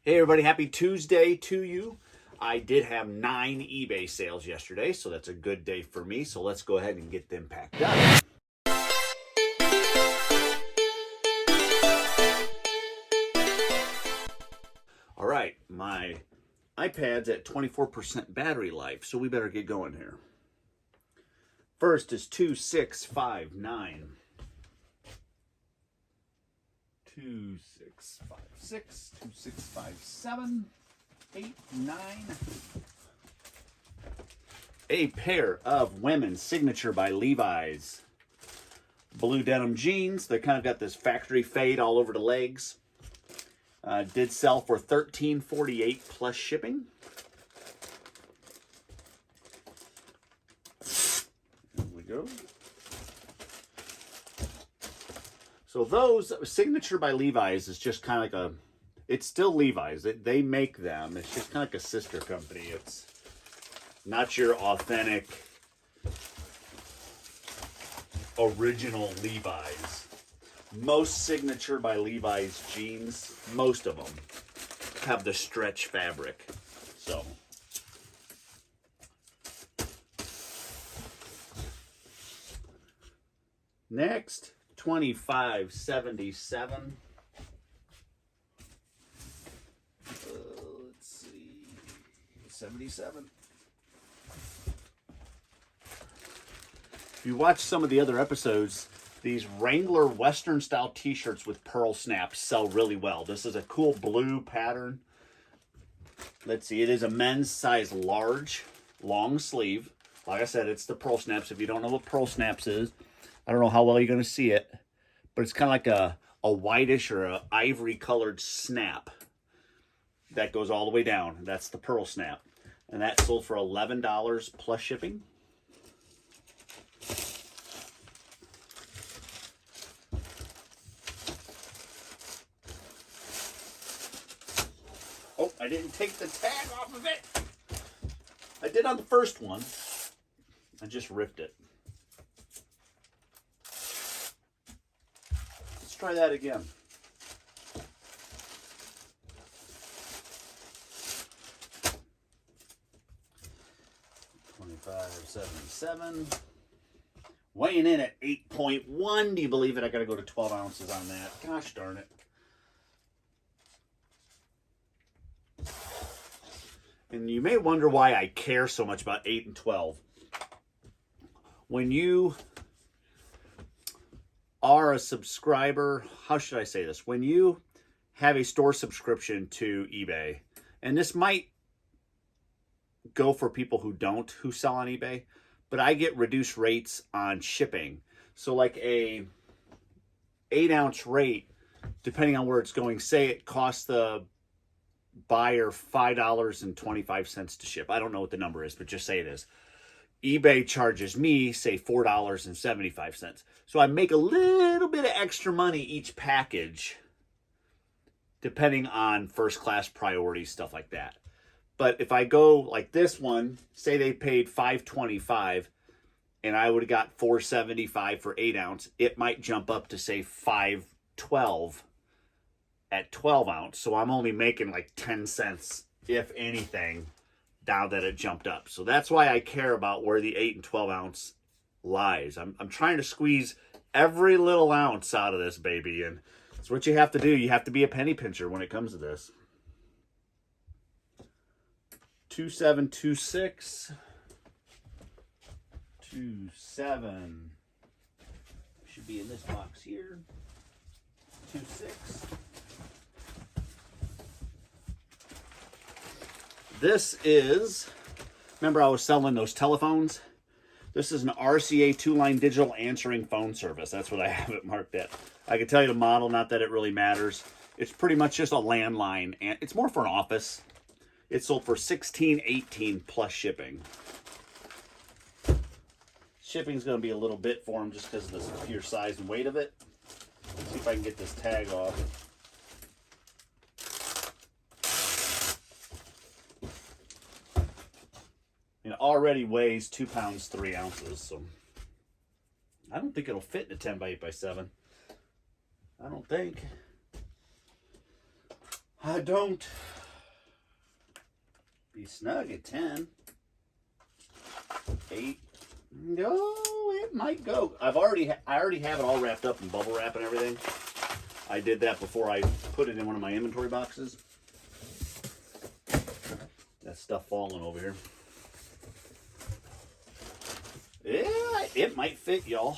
Hey everybody, happy Tuesday to you. I did have 9 eBay sales yesterday, so that's a good day for me. So let's go ahead and get them packed up. All right, my iPad's at 24% battery life, so we better get going here. First is 2659. 2656, 2657, 8, 9. A pair of women's Signature by Levi's blue denim jeans. They kind of got this factory fade all over the legs. Did sell for $13.48 plus shipping. There we go. So those Signature by Levi's is just kind of like it's still Levi's. They make them. It's just kind of like a sister company. It's not your authentic, original Levi's. Most Signature by Levi's jeans, most of them, have the stretch fabric. So next, 2577. Let's see, 77. If you watch some of the other episodes, these Wrangler Western style t-shirts with pearl snaps sell really well. This is a cool blue pattern. Let's see, it is a men's size large, long sleeve. Like I said, it's the pearl snaps. If you don't know what pearl snaps is, I don't know how well you're going to see it, but it's kind of like a whitish or a ivory colored snap that goes all the way down. That's the pearl snap. And that sold for $11 plus shipping. Oh, I didn't take the tag off of it. I did on the first one. I just ripped it. Let's try that again. $25.77. Weighing in at 8.1. Do you believe it? I got to go to 12 ounces on that. Gosh darn it. And you may wonder why I care so much about 8 and 12. When you are a subscriber, how should I say this? When you have a store subscription to eBay, and this might go for people who sell on eBay, but I get reduced rates on shipping. So like a 8-ounce rate, depending on where it's going, say it costs the buyer $5.25 to ship. I don't know what the number is, but just say it is. eBay charges me, say, $4.75. So I make a little bit of extra money each package, depending on first class priority, stuff like that. But if I go like this one, say they paid $5.25 and I would have got $4.75 for 8 ounce, it might jump up to say $5.12 at 12 ounce. So I'm only making like 10 cents, if anything, now that it jumped up. So that's why I care about where the 8 and 12 ounce lies. I'm trying to squeeze every little ounce out of this baby, and it's what you have to do. You have to be a penny pincher when it comes to this. 2726. 27 should be in this box here. 26. This is, remember I was selling those telephones? This is an RCA 2-line digital answering phone service. That's what I have it marked at. I can tell you the model, not that it really matters. It's pretty much just a landline, and it's more for an office. It sold for $16.18 plus shipping. Shipping's going to be a little bit for them just because of the pure size and weight of it. Let's see if I can get this tag off. It already weighs 2 pounds 3 ounces, so I don't think it'll fit in a 10 by 8 by 7. I don't think. I don't. Be snug at 10. 8. No, it might go. I already have it all wrapped up in bubble wrap and everything. I did that before I put it in one of my inventory boxes. That stuff falling over here. Yeah, it might fit, y'all.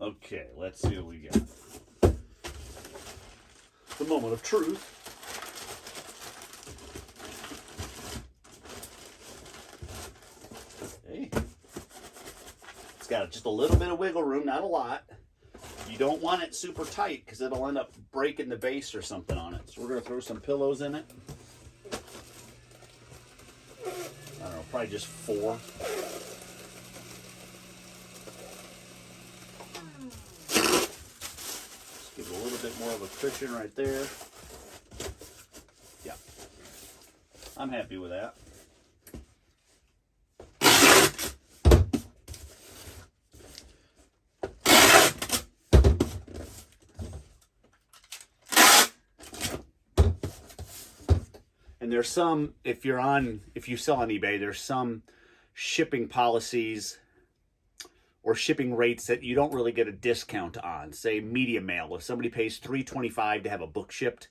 Okay, let's see what we got. The moment of truth. Hey. It's got just a little bit of wiggle room, not a lot. You don't want it super tight because it'll end up breaking the base or something on it. So we're going to throw some pillows in it. I don't know, probably just 4. Give it a little bit more of a cushion right there. Yeah. I'm happy with that. And there's some, if you sell on eBay, there's some shipping policies or shipping rates that you don't really get a discount on. Say media mail. If somebody pays $3.25 to have a book shipped,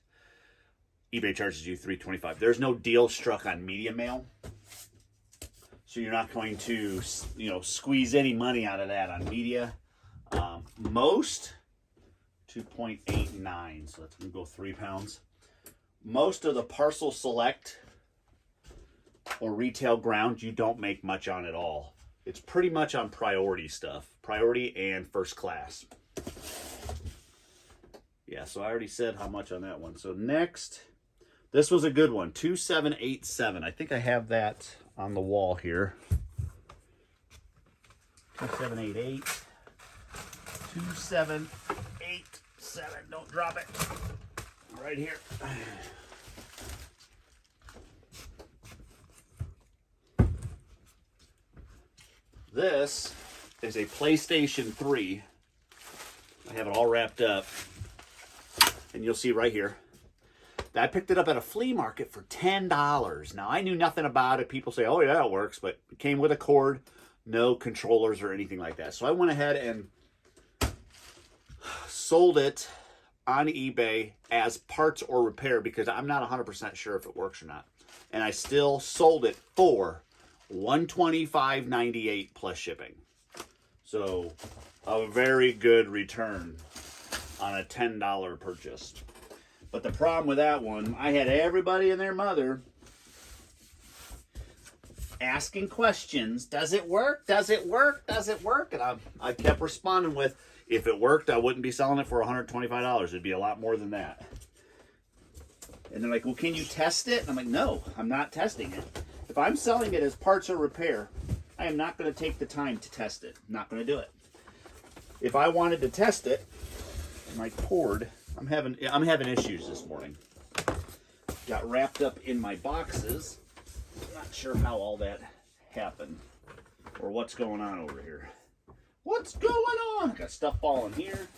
eBay charges you $3.25. There's no deal struck on media mail. So you're not going to, squeeze any money out of that on media. Most 2.89, so that's gonna go 3 pounds. Most of the parcel select or retail ground, you don't make much on at all. It's pretty much on priority stuff. Priority and first class. Yeah, so I already said how much on that one. So next, this was a good one. 2787. I think I have that on the wall here. 2788. 2787. Don't drop it. Right here. This is a PlayStation 3. I have it all wrapped up. And you'll see right here. I picked it up at a flea market for $10. Now, I knew nothing about it. People say, oh, yeah, it works. But it came with a cord, no controllers or anything like that. So I went ahead and sold it on eBay as parts or repair because I'm not 100% sure if it works or not. And I still sold it for $125.98 plus shipping. So a very good return on a $10 purchase. But the problem with that one, I had everybody and their mother asking questions. Does it work? Does it work? Does it work? And I kept responding with, if it worked, I wouldn't be selling it for $125. It'd be a lot more than that. And they're like, well, can you test it? And I'm like, no, I'm not testing it. If I'm selling it as parts or repair, I am not going to take the time to test it. I'm not going to do it. If I wanted to test it, my cord, I'm having issues this morning. Got wrapped up in my boxes. I'm not sure how all that happened or what's going on over here. What's going on? Got stuff falling here.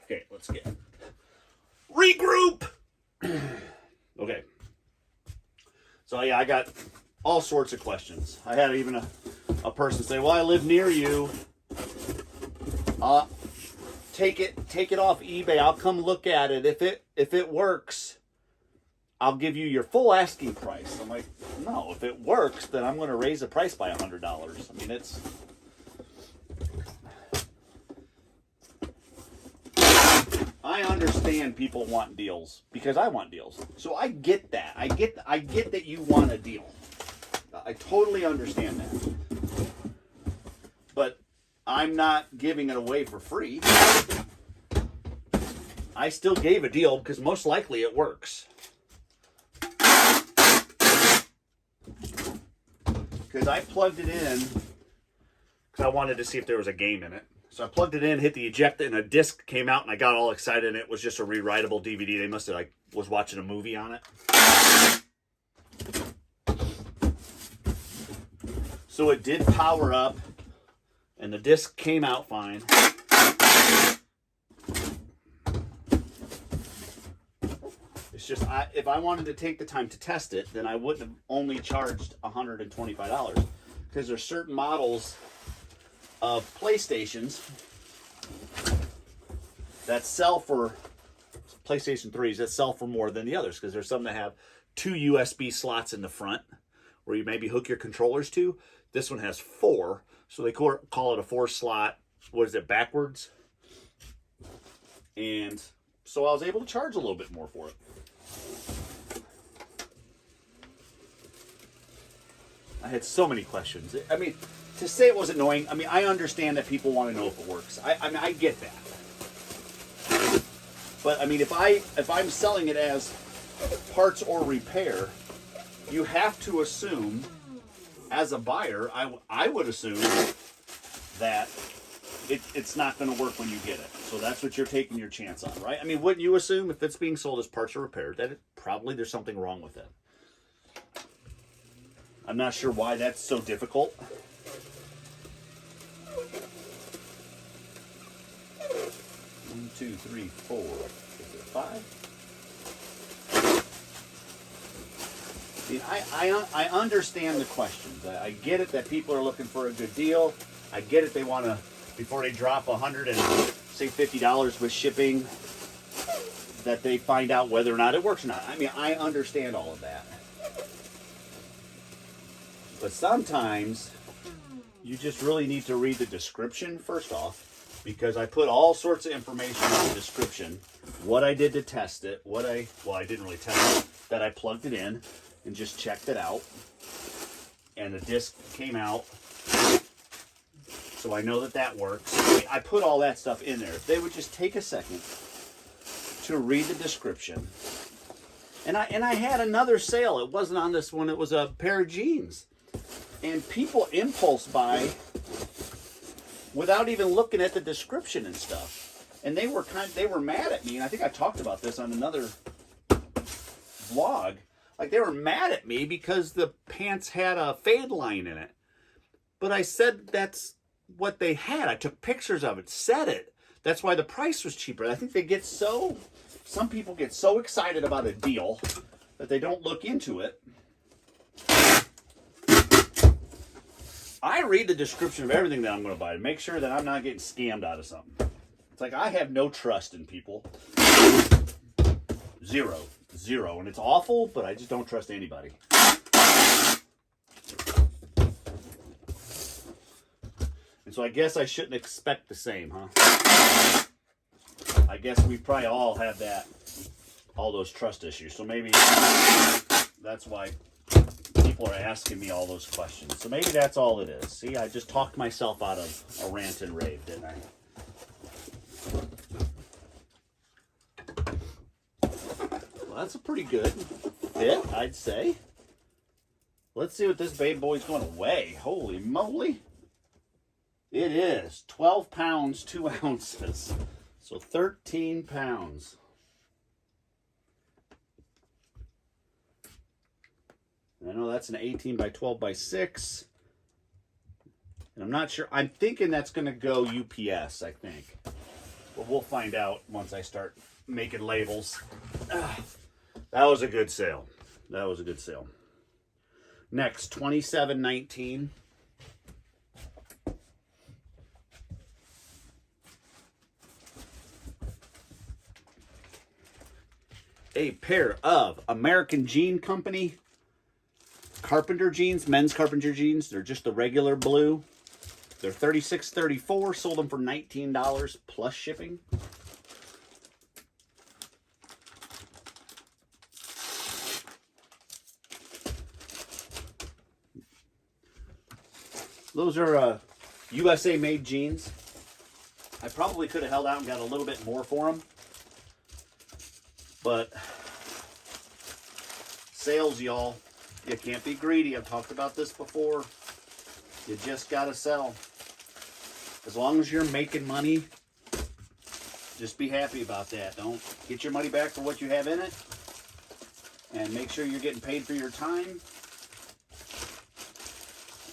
Okay, let's get regroup. Okay. So yeah, I got all sorts of questions. I had even a person say, well, I live near you. Take it off eBay. I'll come look at it. If it works, I'll give you your full asking price. I'm like, no, if it works, then I'm going to raise the price by $100. I mean, it's... I understand people want deals because I want deals. So I get that. I get that you want a deal. I totally understand that. But I'm not giving it away for free. I still gave a deal because most likely it works. because I plugged it in because I wanted to see if there was a game in it. So I plugged it in, hit the eject, and a disc came out, and I got all excited, and it was just a rewritable DVD. They must have, like, was watching a movie on it. So it did power up, and the disc came out fine. It's just, if I wanted to take the time to test it, then I wouldn't have only charged $125, because there's certain models of PlayStations that sell for, PlayStation 3s that sell for more than the others, because there's some that have 2 USB slots in the front where you maybe hook your controllers to. This one has 4, so they call it a 4-slot, what is it, backwards? And so I was able to charge a little bit more for it. I had so many questions. I mean, to say it was annoying, I mean, I understand that people want to know if it works. I mean, I get that. But I mean, if I'm selling it as parts or repair, you have to assume, as a buyer, I would assume that it's not going to work when you get it. So that's what you're taking your chance on, right? I mean, wouldn't you assume if it's being sold as parts or repair that probably there's something wrong with it? I'm not sure why that's so difficult. One, two, three, four, is it 5? I understand the questions. I get it that people are looking for a good deal. I get it they want to, before they drop $100 and say $50 with shipping, that they find out whether or not it works or not. I mean, I understand all of that. But sometimes you just really need to read the description first off, because I put all sorts of information in the description. What I did to test it, well, I didn't really test it, that I plugged it in and just checked it out. And the disc came out. So I know that works. I put all that stuff in there. If they would just take a second to read the description. And I had another sale. It wasn't on this one. It was a pair of jeans. And people impulse buy without even looking at the description and stuff. And they were mad at me. And I think I talked about this on another vlog. Like, they were mad at me because the pants had a fade line in it. But I said that's what they had. I took pictures of it, said it. That's why the price was cheaper. I think some people get so excited about a deal that they don't look into it. I read the description of everything that I'm going to buy to make sure that I'm not getting scammed out of something. It's like, I have no trust in people. Zero. And it's awful, but I just don't trust anybody. And so I guess I shouldn't expect the same, huh? I guess we probably all have all those trust issues. So maybe that's why people are asking me all those questions. So maybe that's all it is. See, I just talked myself out of a rant and rave, didn't I? Well, that's a pretty good fit, I'd say. Let's see what this baby boy's going to weigh. Holy moly. It is 12 pounds, 2 ounces. So 13 pounds. I know that's an 18 by 12 by 6. And I'm not sure. I'm thinking that's going to go UPS, I think. But we'll find out once I start making labels. That was a good sale. Next, 27.19. A pair of American Jean Company carpenter jeans, men's carpenter jeans. They're just the regular blue. They're $36.34. Sold them for $19 plus shipping. Those are USA made jeans. I probably could have held out and got a little bit more for them. But sales, y'all, you can't be greedy. I've talked about this before. You just got to sell. As long as you're making money, just be happy about that. Don't get your money back for what you have in it. And make sure you're getting paid for your time.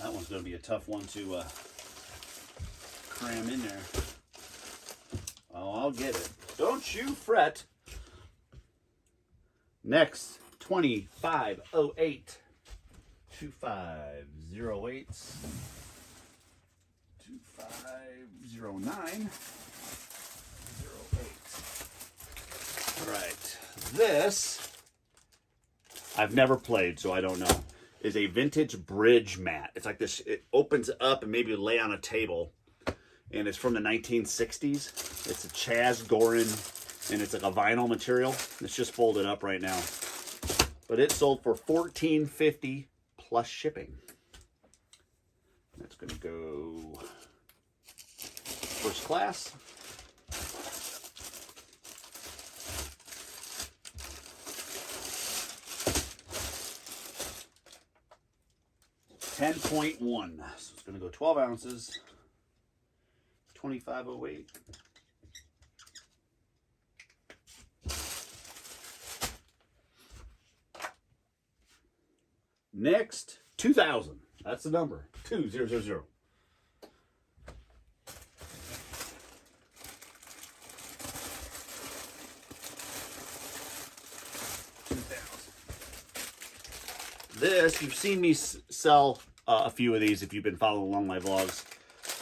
That one's going to be a tough one to cram in there. Oh, I'll get it. Don't you fret. Next, 2508. 2508. 2509. 08. All right. This, I've never played, so I don't know, is a vintage bridge mat. It's like this, it opens up and maybe you lay on a table. And it's from the 1960s. It's a Chaz Gorin, and it's like a vinyl material. It's just folded up right now. But it sold for $14.50 plus shipping. That's going to go first class. $10.1. So it's going to go 12 ounces. 2508. Next, 2000. That's the number. 2000. 2000. This, you've seen me sell a few of these if you've been following along my vlogs.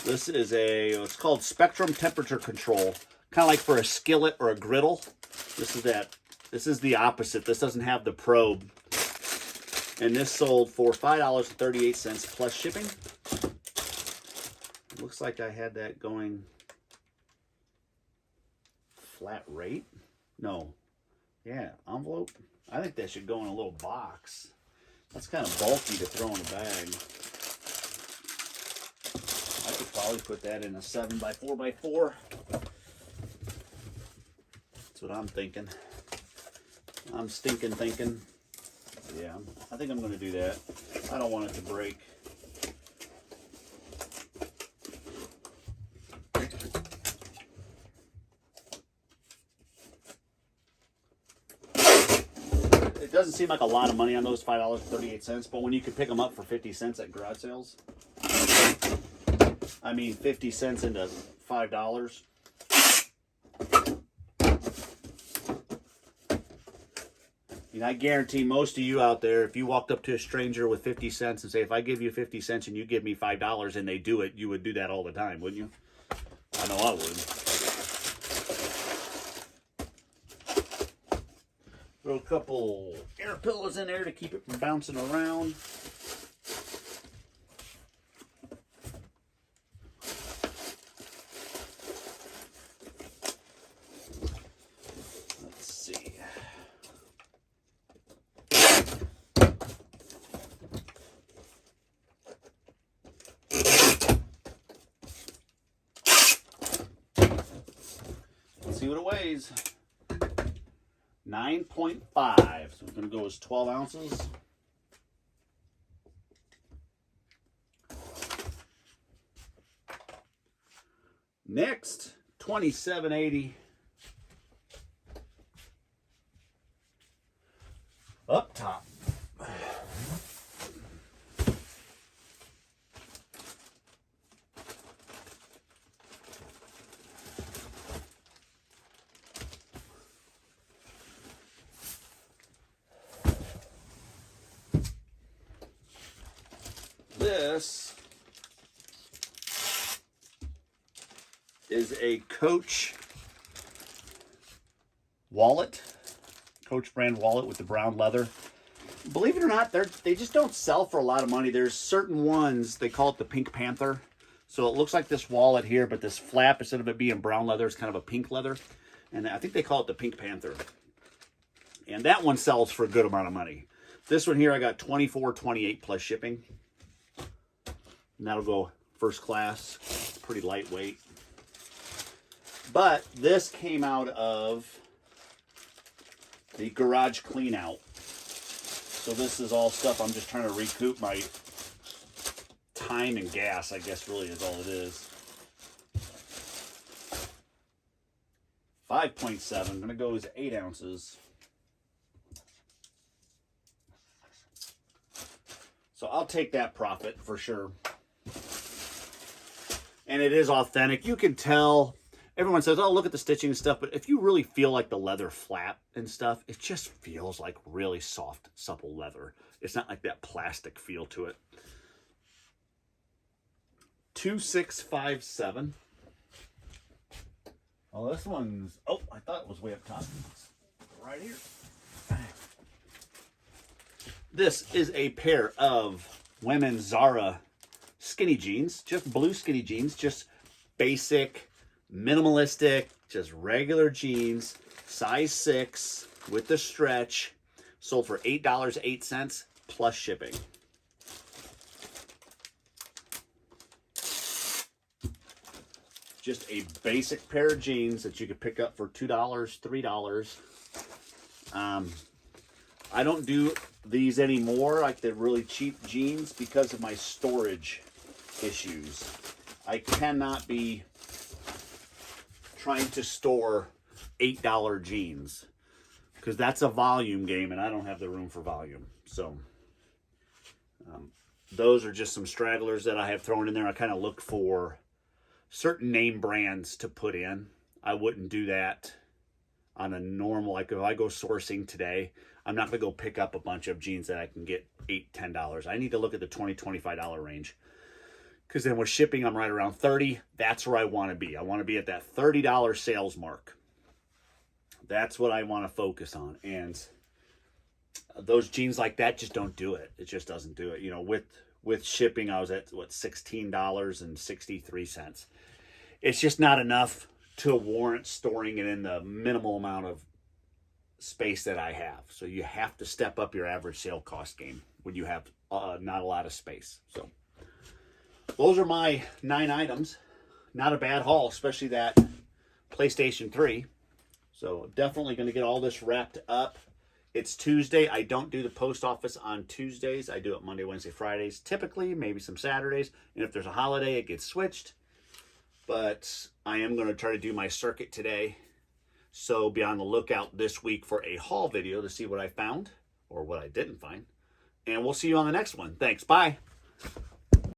This is it's called Spectrum Temperature Control. Kind of like for a skillet or a griddle. This is the opposite. This doesn't have the probe. And this sold for $5.38 plus shipping. It looks like I had that going flat rate. No. Yeah, envelope. I think that should go in a little box. That's kind of bulky to throw in a bag. I could probably put that in a 7x4x4. That's what I'm thinking. I'm stinking thinking. Yeah, I think I'm going to do that. I don't want it to break. It doesn't seem like a lot of money on those $5.38, but when you could pick them up for 50 cents at garage sales, I mean 50 cents into $5. And I guarantee most of you out there, if you walked up to a stranger with 50 cents and say, if I give you 50 cents and you give me $5 and they do it, you would do that all the time, wouldn't you? I know I would. Throw a couple air pillows in there to keep it from bouncing around. Let's see. Let's see what it weighs. 9.5. So we're going to go as 12 ounces. Next, 2780. Up top. This is a Coach wallet, Coach brand wallet with the brown leather. Believe it or not, they just don't sell for a lot of money. There's certain ones, they call it the Pink Panther. So it looks like this wallet here, but this flap, instead of it being brown leather, is kind of a pink leather. And I think they call it the Pink Panther. And that one sells for a good amount of money. This one here, I got $24.28 plus shipping. And that'll go first class. It's pretty lightweight. But this came out of the garage clean out. So this is all stuff I'm just trying to recoup my time and gas, I guess, really is all it is. 5.7. I'm going to go as 8 ounces. So I'll take that profit for sure. And it is authentic. You can tell. Everyone says, oh, look at the stitching and stuff. But if you really feel like the leather flap and stuff, it just feels like really soft, supple leather. It's not like that plastic feel to it. 2657. Oh, this one's, oh, I thought it was way up top. It's right here. This is a pair of women's Zara skinny jeans, just blue skinny jeans, just basic, minimalistic, just regular jeans, size 6 with the stretch, sold for $8.08 plus shipping. Just a basic pair of jeans that you could pick up for $2, $3. I don't do these anymore, like the really cheap jeans, because of my storage issues. I cannot be trying to store $8 jeans because that's a volume game and I don't have the room for volume. So those are just some stragglers that I have thrown in there. I kind of look for certain name brands to put in. I wouldn't do that on a normal, like if I go sourcing today, I'm not going to go pick up a bunch of jeans that I can get $8, $10. I need to look at the $20, $25 range. Because then with shipping, I'm right around $30. That's where I want to be. I want to be at that $30 sales mark. That's what I want to focus on. And those jeans like that just don't do it. It just doesn't do it. You know, with shipping, I was at, what, $16.63. It's just not enough to warrant storing it in the minimal amount of space that I have. So you have to step up your average sale cost game when you have not a lot of space. So those are my 9 items. Not a bad haul, especially that PlayStation 3. So definitely going to get all this wrapped up. It's Tuesday. I don't do the post office on Tuesdays. I do it Monday, Wednesday, Fridays. Typically, maybe some Saturdays. And if there's a holiday, it gets switched. But I am going to try to do my circuit today. So be on the lookout this week for a haul video to see what I found or what I didn't find. And we'll see you on the next one. Thanks. Bye.